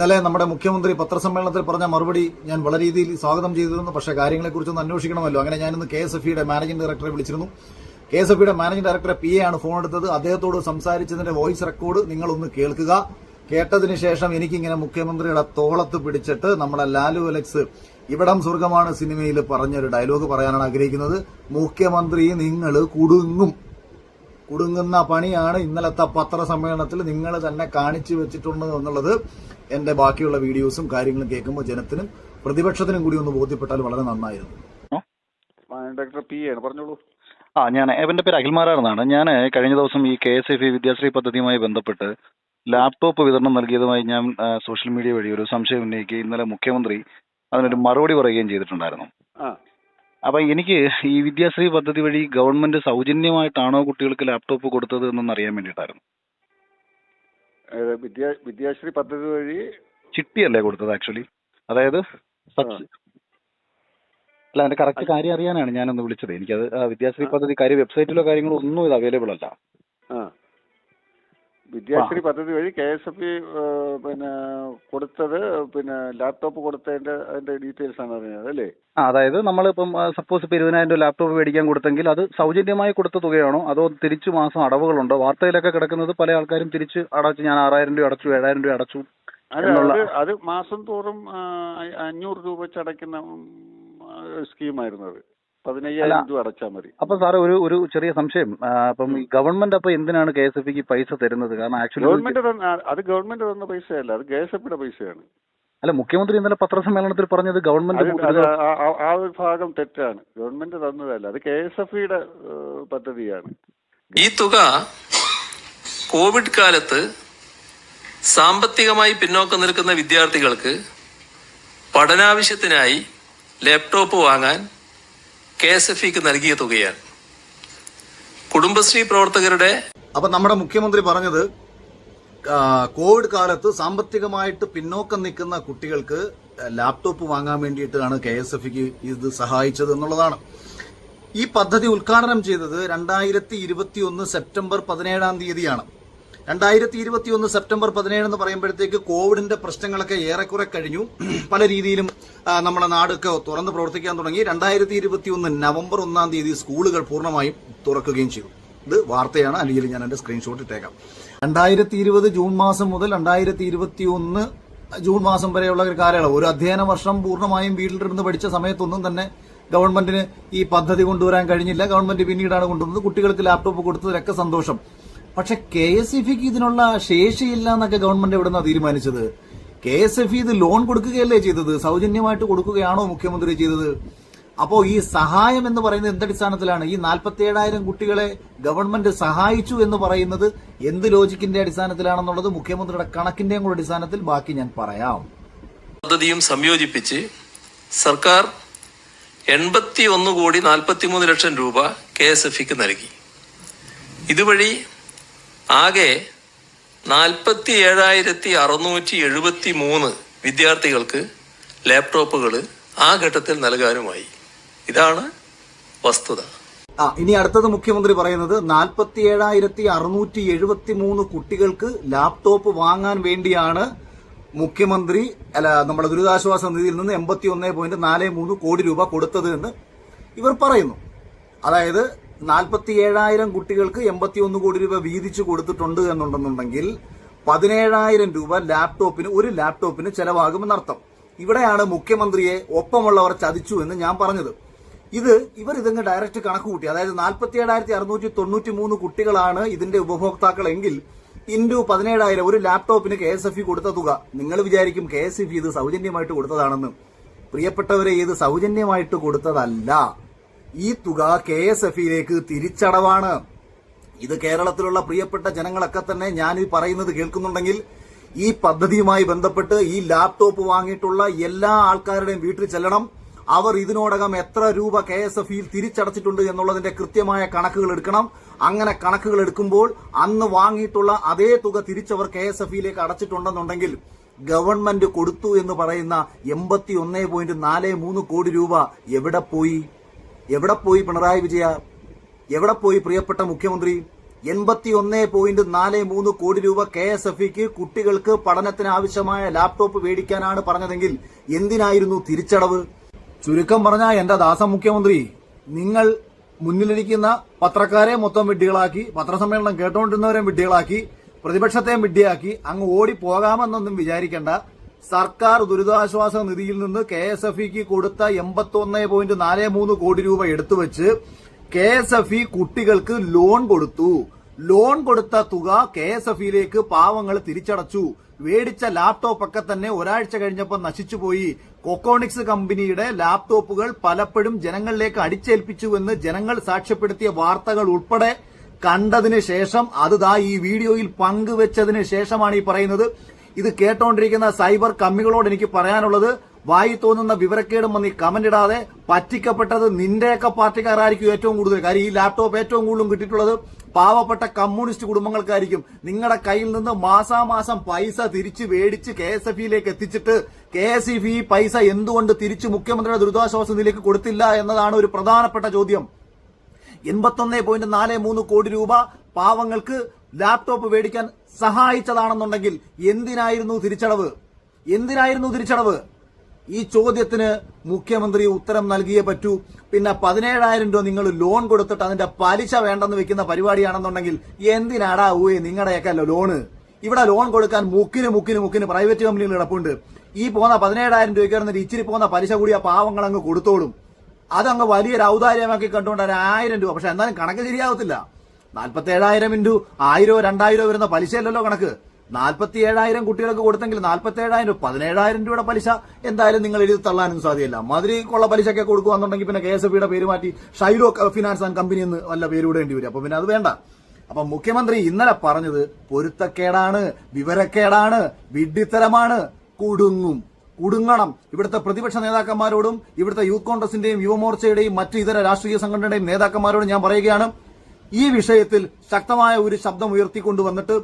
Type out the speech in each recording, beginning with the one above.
ഇന്നലെ നമ്മുടെ മുഖ്യമന്ത്രി പത്രസമ്മേളനത്തിൽ പറഞ്ഞ മറുപടി ഞാൻ വളരെ രീതിയിൽ സ്വാഗതം ചെയ്തിരുന്നു. പക്ഷേ കാര്യങ്ങളെക്കുറിച്ചൊന്ന് അന്വേഷിക്കണമല്ലോ. അങ്ങനെ ഞാനിന്ന് KSFEയുടെ മാനേജിംഗ് ഡയറക്ടറെ വിളിച്ചിരുന്നു. KSFEയുടെ മാനേജിംഗ് ഡയറക്ടറെ PA ആണ് ഫോൺ എടുത്തത്. അദ്ദേഹത്തോട് സംസാരിച്ചതിന്റെ വോയിസ് റെക്കോർഡ് നിങ്ങളൊന്ന് കേൾക്കുക. കേട്ടതിന് ശേഷം എനിക്കിങ്ങനെ മുഖ്യമന്ത്രിയുടെ തോളത്ത് പിടിച്ചിട്ട് നമ്മുടെ ലാലു അലക്സ് ഇവിടം സ്വർഗമാണ് സിനിമയിൽ പറഞ്ഞൊരു ഡയലോഗ് പറയാനാണ് ആഗ്രഹിക്കുന്നത്. മുഖ്യമന്ത്രി നിങ്ങൾ കുടുങ്ങുന്ന പണിയാണ് ഇന്നലത്തെ പത്രസമ്മേളനത്തിൽ നിങ്ങൾ തന്നെ കാണിച്ചു വെച്ചിട്ടുണ്ട് എന്നുള്ളത് എന്റെ ബാക്കിയുള്ള വീഡിയോസും കാര്യങ്ങളും കേൾക്കുമ്പോൾ ജനത്തിനും പ്രതിപക്ഷത്തിനും കൂടി ഒന്ന് ബോധ്യപ്പെട്ടാൽ വളരെ നന്നായിരുന്നു. ഡോക്ടർ പി ആണ്, പറഞ്ഞോളൂ. ഞാൻ എന്റെ പേര് അഖിൽമാരാണെന്നാണ്. ഞാൻ കഴിഞ്ഞ ദിവസം ഈ KSFE വിദ്യാശ്രീ പദ്ധതിയുമായി ബന്ധപ്പെട്ട് ലാപ്ടോപ്പ് വിതരണം നൽകിയതുമായി ഞാൻ സോഷ്യൽ മീഡിയ വഴി ഒരു സംശയം ഉന്നയിക്കുകയും ഇന്നലെ മുഖ്യമന്ത്രി അതിനൊരു മറുപടി പറയുകയും ചെയ്തിട്ടുണ്ടായിരുന്നു. അപ്പൊ എനിക്ക് ഈ വിദ്യാശ്രീ പദ്ധതി വഴി ഗവൺമെന്റ് സൗജന്യമായിട്ടാണോ കുട്ടികൾക്ക് ലാപ്ടോപ്പ് കൊടുത്തത് എന്നൊന്ന് അറിയാൻ വേണ്ടിയിട്ടായിരുന്നു. വിദ്യാശ്രീ പദ്ധതി വഴി ചിട്ടിയല്ലേ കൊടുത്തത് ആക്ച്വലി? അതായത് അല്ല, അതിന്റെ കറക്റ്റ് കാര്യം അറിയാനാണ് ഞാനൊന്ന് വിളിച്ചത്. എനിക്കത് വിദ്യാശ്രീ പദ്ധതി കാര്യം വെബ്സൈറ്റിലോ കാര്യങ്ങളോ ഒന്നും ഇത് അവൈലബിൾ അല്ല. വിദ്യാശ്രീ പദ്ധതി വഴി KSFE കൊടുത്തത് ലാപ്ടോപ്പ് കൊടുത്തതിന്റെ അതിന്റെ ഡീറ്റെയിൽസ് ആണ് അറിഞ്ഞത് അല്ലേ? അതായത് നമ്മളിപ്പം സപ്പോസ് ഇപ്പൊ 20,000 ലാപ്ടോപ്പ് മേടിക്കാൻ കൊടുത്തെങ്കിൽ അത് സൗജന്യമായി കൊടുത്ത തുകയാണോ അതോ തിരിച്ചു മാസം അടവുകളുണ്ടോ? വാർത്തയിലൊക്കെ കിടക്കുന്നത് പല ആൾക്കാരും തിരിച്ച് അടച്ചു, ഞാൻ 6,000 രൂപ അടച്ചു, 7,000 രൂപ അടച്ചു. അത് മാസം തോറും 500 രൂപ വെച്ച് അടയ്ക്കുന്ന സ്കീമായിരുന്നു. അത് 15,000 രൂപ അടച്ചാൽ മതി. അപ്പൊ സാറ് ഒരു ചെറിയ സംശയം, അപ്പം ഈ ഗവൺമെന്റ് അപ്പൊ എന്തിനാണ് KSFEക്ക് പൈസ തരുന്നത്? കാരണം ആക്ച്വലി ഗവൺമെന്റ് തന്ന പൈസയല്ല, അത് KSFEയുടെ പൈസയാണ്. അല്ല, മുഖ്യമന്ത്രി ഇന്നലെ പത്രസമ്മേളനത്തിൽ പറഞ്ഞത് ഗവൺമെന്റ് ആ ഒരു ഭാഗം തെറ്റാണ്. ഗവൺമെന്റ് തന്നതല്ല, അത് KSFEയുടെ പദ്ധതിയാണ്. ഈ തുക കോവിഡ് കാലത്ത് സാമ്പത്തികമായി പിന്നോക്കം നിൽക്കുന്ന വിദ്യാർത്ഥികൾക്ക് പഠനാവശ്യത്തിനായി ലാപ്ടോപ്പ് വാങ്ങാൻ KSFEക്ക് നൽകിയ തുകയാണ്. കുടുംബശ്രീ പ്രവർത്തകരുടെ അപ്പൊ നമ്മുടെ മുഖ്യമന്ത്രി പറഞ്ഞത് കോവിഡ് കാലത്ത് സാമ്പത്തികമായിട്ട് പിന്നോക്കം നിൽക്കുന്ന കുട്ടികൾക്ക് ലാപ്ടോപ്പ് വാങ്ങാൻ വേണ്ടിയിട്ടാണ് KSFEക്ക് ഇത് സഹായിച്ചത് എന്നുള്ളതാണ്. ഈ പദ്ധതി ഉദ്ഘാടനം ചെയ്തത് 2021 സെപ്റ്റംബർ 17 2021 സെപ്റ്റംബർ 17 എന്ന് പറയുമ്പോഴത്തേക്ക് കോവിഡിന്റെ പ്രശ്നങ്ങളൊക്കെ ഏറെക്കുറെ കഴിഞ്ഞു. പല രീതിയിലും നമ്മുടെ നാടൊക്കെ തുറന്ന് പ്രവർത്തിക്കാൻ തുടങ്ങി. 2021 നവംബർ 1 സ്കൂളുകൾ പൂർണ്ണമായും തുറക്കുകയും ചെയ്തു. ഇത് വാർത്തയാണ്, അല്ലെങ്കിൽ ഞാൻ എന്റെ സ്ക്രീൻഷോട്ട് ഇട്ടേക്കാം. 2020 ജൂൺ മാസം മുതൽ 2021 ജൂൺ മാസം വരെയുള്ള ഒരു കാലയളവ്, ഒരു അധ്യയന വർഷം പൂർണ്ണമായും വീട്ടിലിരുന്ന് പഠിച്ച സമയത്തൊന്നും തന്നെ ഗവൺമെന്റിന് ഈ പദ്ധതി കൊണ്ടുവരാൻ കഴിഞ്ഞില്ല. ഗവൺമെന്റ് പിന്നീടാണ് കൊണ്ടുവന്നത്. കുട്ടികൾക്ക് ലാപ്ടോപ്പ് കൊടുത്തതിലൊക്കെ സന്തോഷം. പക്ഷെ KSFEക്ക് ഇതിനുള്ള ശേഷിയില്ല എന്നൊക്കെ ഗവൺമെന്റ് എവിടുന്നാ തീരുമാനിച്ചത്? KSFE ഇത് ലോൺ കൊടുക്കുകയല്ലേ ചെയ്തത്? സൗജന്യമായിട്ട് കൊടുക്കുകയാണോ മുഖ്യമന്ത്രി ചെയ്തത്? അപ്പോ ഈ സഹായം എന്ന് പറയുന്നത് എന്തടിസ്ഥാനത്തിലാണ്? ഈ 47,000 കുട്ടികളെ ഗവൺമെന്റ് സഹായിച്ചു എന്ന് പറയുന്നത് എന്ത് ലോജിക്കിന്റെ അടിസ്ഥാനത്തിലാണെന്നുള്ളത് മുഖ്യമന്ത്രിയുടെ കണക്കിന്റെയും കൂടെ അടിസ്ഥാനത്തിൽ ബാക്കി ഞാൻ പറയാം. പദ്ധതിയും സംയോജിപ്പിച്ച് സർക്കാർ 81,43,00,000 രൂപ KSFEക്ക് നൽകി. ഇതുവഴി ആകെ 47,673 വിദ്യാർത്ഥികൾക്ക് ലാപ്ടോപ്പുകൾ ആ ഘട്ടത്തിൽ നൽകാനുമായി. ഇതാണ് വസ്തുത. ഇനി അടുത്തത് മുഖ്യമന്ത്രി പറയുന്നത് 47,673 കുട്ടികൾക്ക് ലാപ്ടോപ്പ് വാങ്ങാൻ വേണ്ടിയാണ് മുഖ്യമന്ത്രി നമ്മുടെ ദുരിതാശ്വാസ നിധിയിൽ നിന്ന് 81.43 കോടി രൂപ കൊടുത്തത് എന്ന് ഇവർ പറയുന്നു. അതായത് 47,000 കുട്ടികൾക്ക് 81 കോടി രൂപ വീതിച്ചു കൊടുത്തിട്ടുണ്ട് എന്നുണ്ടെന്നുണ്ടെങ്കിൽ 17,000 രൂപ ഒരു ലാപ്ടോപ്പിന് ചെലവാകുമെന്നർത്ഥം. ഇവിടെയാണ് മുഖ്യമന്ത്രിയെ ഒപ്പമുള്ളവർ ചതിച്ചു എന്ന് ഞാൻ പറഞ്ഞത്. ഇവർ ഇതങ്ങ് ഡയറക്റ്റ് കണക്ക് കൂട്ടി. അതായത് 47,693 കുട്ടികളാണ് ഇതിന്റെ ഉപഭോക്താക്കളെങ്കിൽ ഇൻഡു 17,000 ഒരു ലാപ്ടോപ്പിന് KSFE കൊടുത്ത തുക. നിങ്ങൾ വിചാരിക്കും KSFE ഇത് സൗജന്യമായിട്ട് കൊടുത്തതാണെന്ന്. പ്രിയപ്പെട്ടവരെ, ഇത് സൗജന്യമായിട്ട് കൊടുത്തതല്ല. ഈ തുക KSFEയിലേക്ക് തിരിച്ചടവാണ്. ഇത് കേരളത്തിലുള്ള പ്രിയപ്പെട്ട ജനങ്ങളൊക്കെ തന്നെ ഞാൻ ഈ പറയുന്നത് കേൾക്കുന്നുണ്ടെങ്കിൽ ഈ പദ്ധതിയുമായി ബന്ധപ്പെട്ട് ഈ ലാപ്ടോപ്പ് വാങ്ങിയിട്ടുള്ള എല്ലാ ആൾക്കാരുടെയും വീട്ടിൽ ചെല്ലണം. അവർ ഇതിനോടകം എത്ര രൂപ KSFEയിൽ തിരിച്ചടച്ചിട്ടുണ്ട് എന്നുള്ളതിന്റെ കൃത്യമായ കണക്കുകൾ എടുക്കണം. അങ്ങനെ കണക്കുകൾ എടുക്കുമ്പോൾ അന്ന് വാങ്ങിയിട്ടുള്ള അതേ തുക തിരിച്ചവർ KSFEയിലേക്ക് അടച്ചിട്ടുണ്ടെന്നുണ്ടെങ്കിൽ ഗവൺമെന്റ് കൊടുത്തു എന്ന് പറയുന്ന 81.43 കോടി രൂപ എവിടെ പോയി? പിണറായി വിജയ? എവിടെ പോയി പ്രിയപ്പെട്ട മുഖ്യമന്ത്രി? 81.43 കോടി രൂപ KSFEക്ക് കുട്ടികൾക്ക് പഠനത്തിന് ആവശ്യമായ ലാപ്ടോപ്പ് മേടിക്കാനാണ് പറഞ്ഞതെങ്കിൽ എന്തിനായിരുന്നു തിരിച്ചടവ്? ചുരുക്കം പറഞ്ഞാൽ എന്റെ ദാസ മുഖ്യമന്ത്രി, നിങ്ങൾ മുന്നിലിരിക്കുന്ന പത്രക്കാരെ മൊത്തം വിഡ്ഢികളാക്കി, പത്രസമ്മേളനം കേട്ടോണ്ടിരുന്നവരെ വിഡ്ഢികളാക്കി, പ്രതിപക്ഷത്തെയും വിഡ്ഢിയാക്കി അങ്ങ് ഓടിപ്പോകാമെന്നൊന്നും വിചാരിക്കേണ്ട. സർക്കാർ ദുരിതാശ്വാസ നിധിയിൽ നിന്ന് KSFEക്ക് കൊടുത്ത 81.43 കോടി രൂപ എടുത്തുവെച്ച് KSFE കുട്ടികൾക്ക് ലോൺ കൊടുത്തു. ലോൺ കൊടുത്ത തുക KSFEയിലേക്ക് പാവങ്ങൾ തിരിച്ചടച്ചു. മേടിച്ച ലാപ്ടോപ്പ് ഒക്കെ തന്നെ ഒരാഴ്ച കഴിഞ്ഞപ്പോൾ നശിച്ചുപോയി. കൊക്കോണിക്സ് കമ്പനിയുടെ ലാപ്ടോപ്പുകൾ പലപ്പോഴും ജനങ്ങളിലേക്ക് അടിച്ചേൽപ്പിച്ചുവെന്ന് ജനങ്ങൾ സാക്ഷ്യപ്പെടുത്തിയ വാർത്തകൾ ഉൾപ്പെടെ കണ്ടതിന് ശേഷം അത് ഈ വീഡിയോയിൽ പങ്കുവെച്ചതിന് ശേഷമാണ് ഈ പറയുന്നത്. ഇത് കേട്ടോണ്ടിരിക്കുന്ന സൈബർ കമ്മികളോട് എനിക്ക് പറയാനുള്ളത്, വായി തോന്നുന്ന വിവരക്കേടും വന്ന് കമന്റ് ഇടാതെ, പറ്റിക്കപ്പെട്ടത് നിന്റെയൊക്കെ പാർട്ടിക്കാരായിരിക്കും ഏറ്റവും കൂടുതൽ. കാര്യം ഈ ലാപ്ടോപ്പ് ഏറ്റവും കൂടുതലും കിട്ടിയിട്ടുള്ളത് പാവപ്പെട്ട കമ്മ്യൂണിസ്റ്റ് കുടുംബങ്ങൾക്കായിരിക്കും. നിങ്ങളുടെ കയ്യിൽ നിന്ന് മാസാമാസം പൈസ തിരിച്ചു മേടിച്ച് KSFEയിലേക്ക് എത്തിച്ചിട്ട് KSFE പൈസ എന്തുകൊണ്ട് തിരിച്ചു മുഖ്യമന്ത്രിയുടെ ദുരിതാശ്വാസ നിധിയിലേക്ക് കൊടുത്തില്ല എന്നതാണ് ഒരു പ്രധാനപ്പെട്ട ചോദ്യം. 81.43 കോടി രൂപ പാവങ്ങൾക്ക് ലാപ്ടോപ്പ് മേടിക്കാൻ സഹായിച്ചതാണെന്നുണ്ടെങ്കിൽ എന്തിനായിരുന്നു തിരിച്ചടവ്? ഈ ചോദ്യത്തിന് മുഖ്യമന്ത്രി ഉത്തരം നൽകിയേ പറ്റൂ. പിന്നെ 17,000 രൂപ നിങ്ങൾ ലോൺ കൊടുത്തിട്ട് അതിന്റെ പലിശ വേണ്ടെന്ന് വെക്കുന്ന പരിപാടിയാണെന്നുണ്ടെങ്കിൽ എന്തിനാടാ നിങ്ങളുടെയൊക്കെ ലോണ്? ഇവിടെ ലോൺ കൊടുക്കാൻ മുക്കിന് പ്രൈവറ്റ് കമ്പനികൾ കിടപ്പുണ്ട്. ഈ പോകുന്ന 17,000 രൂപയ്ക്ക് വരുന്നിട്ട് ഇച്ചിരി പോകുന്ന പലിശ കൂടി ആ പാവങ്ങൾ അങ്ങ് കൊടുത്തോളും. അതങ്ങ് വലിയൊരു ഔദാര്യമാക്കി കണ്ടുകൊണ്ട് 1,000 രൂപ. പക്ഷെ എന്നാലും കണക്ക് ശരിയാവത്തില്ല. 47,000 ഇൻറ്റു 1000 2000 വരുന്ന പലിശയല്ലല്ലോ കണക്ക്. 47,000 കുട്ടികൾക്ക് കൊടുത്തെങ്കിൽ 47,000 17,000 രൂപയുടെ പലിശ എന്തായാലും നിങ്ങൾ എഴുതി തള്ളാനൊന്നും സാധ്യമല്ല. മധുരക്കുള്ള പലിശയൊക്കെ കൊടുക്കുകയെന്നുണ്ടെങ്കിൽ പിന്നെ KSFEയുടെ പേര് മാറ്റി ഷൈലോ ഫിനാൻസ് ആൻഡ് കമ്പനി എന്ന് വല്ല പേര് ഇടേണ്ടി വരും. അപ്പൊ പിന്നെ അത് വേണ്ട. അപ്പൊ മുഖ്യമന്ത്രി ഇന്നലെ പറഞ്ഞത് പൊരുത്തക്കേടാണ്, വിവരക്കേടാണ്, വിഡ്ഢിത്തരമാണ്. കുടുങ്ങണം. ഇവിടുത്തെ പ്രതിപക്ഷ നേതാക്കന്മാരോടും ഇവിടുത്തെ യൂത്ത് കോൺഗ്രസിന്റെയും യുവമോർച്ചയുടെയും മറ്റ് ഇതര രാഷ്ട്രീയ സംഘടനയുടെയും നേതാക്കന്മാരോടും ഞാൻ പറയുകയാണ്, ഈ വിഷയത്തിൽ ശക്തമായ ഒരു ശബ്ദം ഉയർത്തിക്കൊണ്ടുവന്നിട്ട്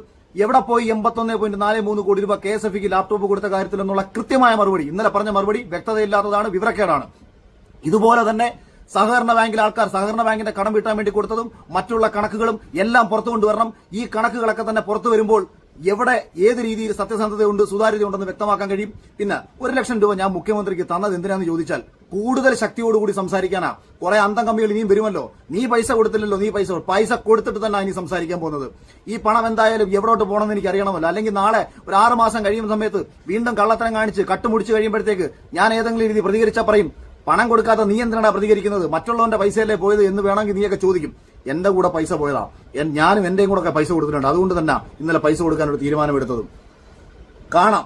എവിടെ പോയി 81.43 കോടി രൂപ KSFEക്ക് ലാപ്ടോപ്പ് കൊടുത്ത കാര്യത്തിൽ എന്നുള്ള കൃത്യമായ മറുപടി, ഇന്നലെ പറഞ്ഞ മറുപടി വ്യക്തതയില്ലാത്തതാണ്, വിവരക്കേടാണ്. ഇതുപോലെ തന്നെ സഹകരണ ബാങ്കിലെ ആൾക്കാർ സഹകരണ ബാങ്കിന്റെ കടം വീട്ടാൻ വേണ്ടി കൊടുത്തതും മറ്റുള്ള കണക്കുകളും എല്ലാം പുറത്തു കൊണ്ടുവരണം. ഈ കണക്കുകളൊക്കെ തന്നെ പുറത്തു വരുമ്പോൾ എവിടെ ഏത് രീതിയിൽ സത്യസന്ധതയുണ്ട്, സുതാര്യതയുണ്ടെന്ന് വ്യക്തമാക്കാൻ കഴിയും. പിന്നെ 1 ലക്ഷം രൂപ ഞാൻ മുഖ്യമന്ത്രിക്ക് തന്നത് എന്തിനാന്ന് ചോദിച്ചാൽ കൂടുതൽ ശക്തിയോടുകൂടി സംസാരിക്കാനാ. കുറെ അന്തം കമ്മികൾ ഇനിയും വരുമല്ലോ. നീ പൈസ കൊടുത്തില്ലല്ലോ, നീ പൈസ കൊടുത്തിട്ട് തന്നെ ഇനി സംസാരിക്കാൻ പോകുന്നത്. ഈ പണം എന്തായാലും എവിടോട്ട് പോകണമെന്ന് എനിക്ക് അറിയണമല്ലോ. അല്ലെങ്കിൽ നാളെ ഒരു 6 മാസം കഴിയുന്ന സമയത്ത് വീണ്ടും കള്ളത്തരം കാണിച്ച് കട്ടുമുടിച്ച് കഴിയുമ്പോഴത്തേക്ക് ഞാൻ ഏതെങ്കിലും രീതി പ്രതികരിച്ചാൽ പറയും, പണം കൊടുക്കാതെ നീ എന്തിനാണ് പ്രതികരിക്കുന്നത്, മറ്റുള്ളവന്റെ പൈസയല്ലേ പോയത് എന്ന് വേണമെങ്കിൽ നീയൊക്കെ ചോദിക്കും. എന്റെ കൂടെ പൈസ പോയതാ, ഞാനും എന്റെയും കൂടെ പൈസ കൊടുത്തിട്ടുണ്ട്. അതുകൊണ്ട് തന്നെ ഇന്നലെ പൈസ കൊടുക്കാനൊരു തീരുമാനമെടുത്തതും കാണാം.